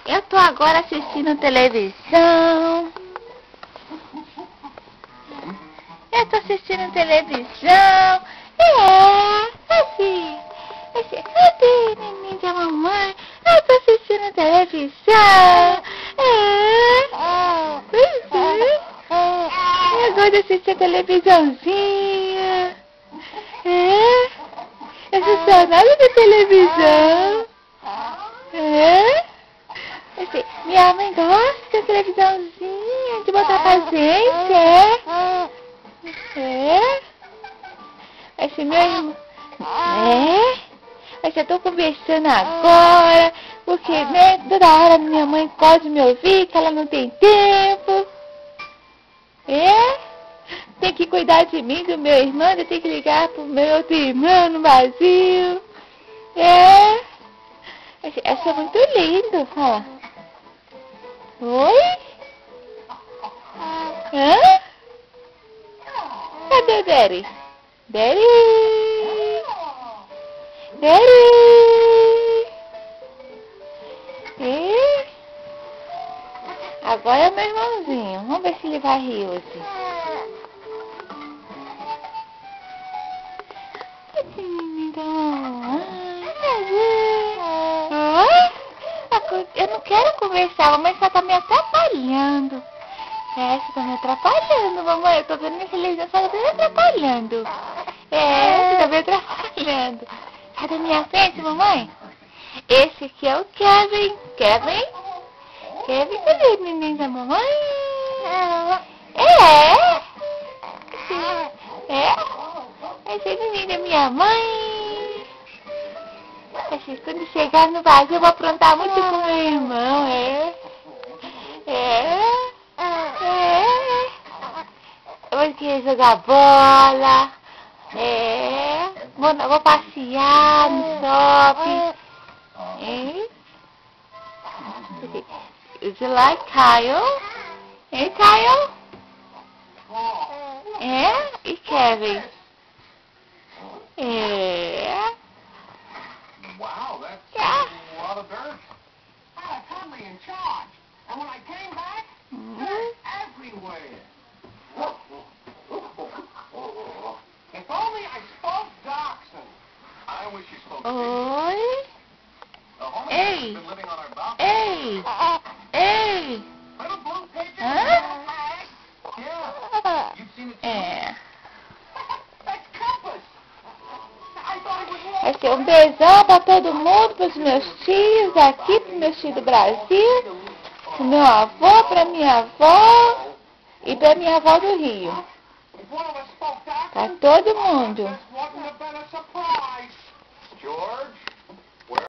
Eu tô agora assistindo televisão. Eu tô assistindo televisão. Cadê, neném da mamãe? Eu tô assistindo televisão. Eu gosto de assistir televisãozinha. Eu sou nada de televisão. Minha mãe gosta de televisãozinha, de botar pra gente, Esse meu irmão. Mas eu tô conversando agora, porque, né, toda hora minha mãe pode me ouvir, que ela não tem tempo. Tem que cuidar de mim, do meu irmão, eu tenho que ligar pro meu outro irmão no Brasil. Esse é muito lindo, ó. Oi? Cadê o Daddy? Daddy! Agora é meu irmãozinho. Vamos ver se ele vai rir hoje. Eu não quero conversar, mamãe só tá me atrapalhando. Você tá me atrapalhando, mamãe. Eu tô vendo minha televisão, só tá me atrapalhando. Você tá me atrapalhando. Sai da minha frente, mamãe. Esse aqui é o Kevin. Kevin, cadê o neném da mamãe? Esse é o neném da minha mãe. Quando chegar no Brasil eu vou aprontar muito com meu irmão, Eu vou querer jogar bola, vou passear no shopping, Would you like Kyle? Kyle? E Kevin? Wow, that's a lot of dirt. I was totally in charge. And when I came back, dirt everywhere. If only I spoke Dachshund. I wish you spoke Oi? The homeless has been living on our balcony. Little blue pigeon. Yeah. You've seen it too? That's Compass. I thought it was Vai ser um beijão pra todo mundo, pros meus tios aqui, pros meus tios do Brasil, pro meu avô, pra minha avó e pra minha avó do Rio. Pra todo mundo. George?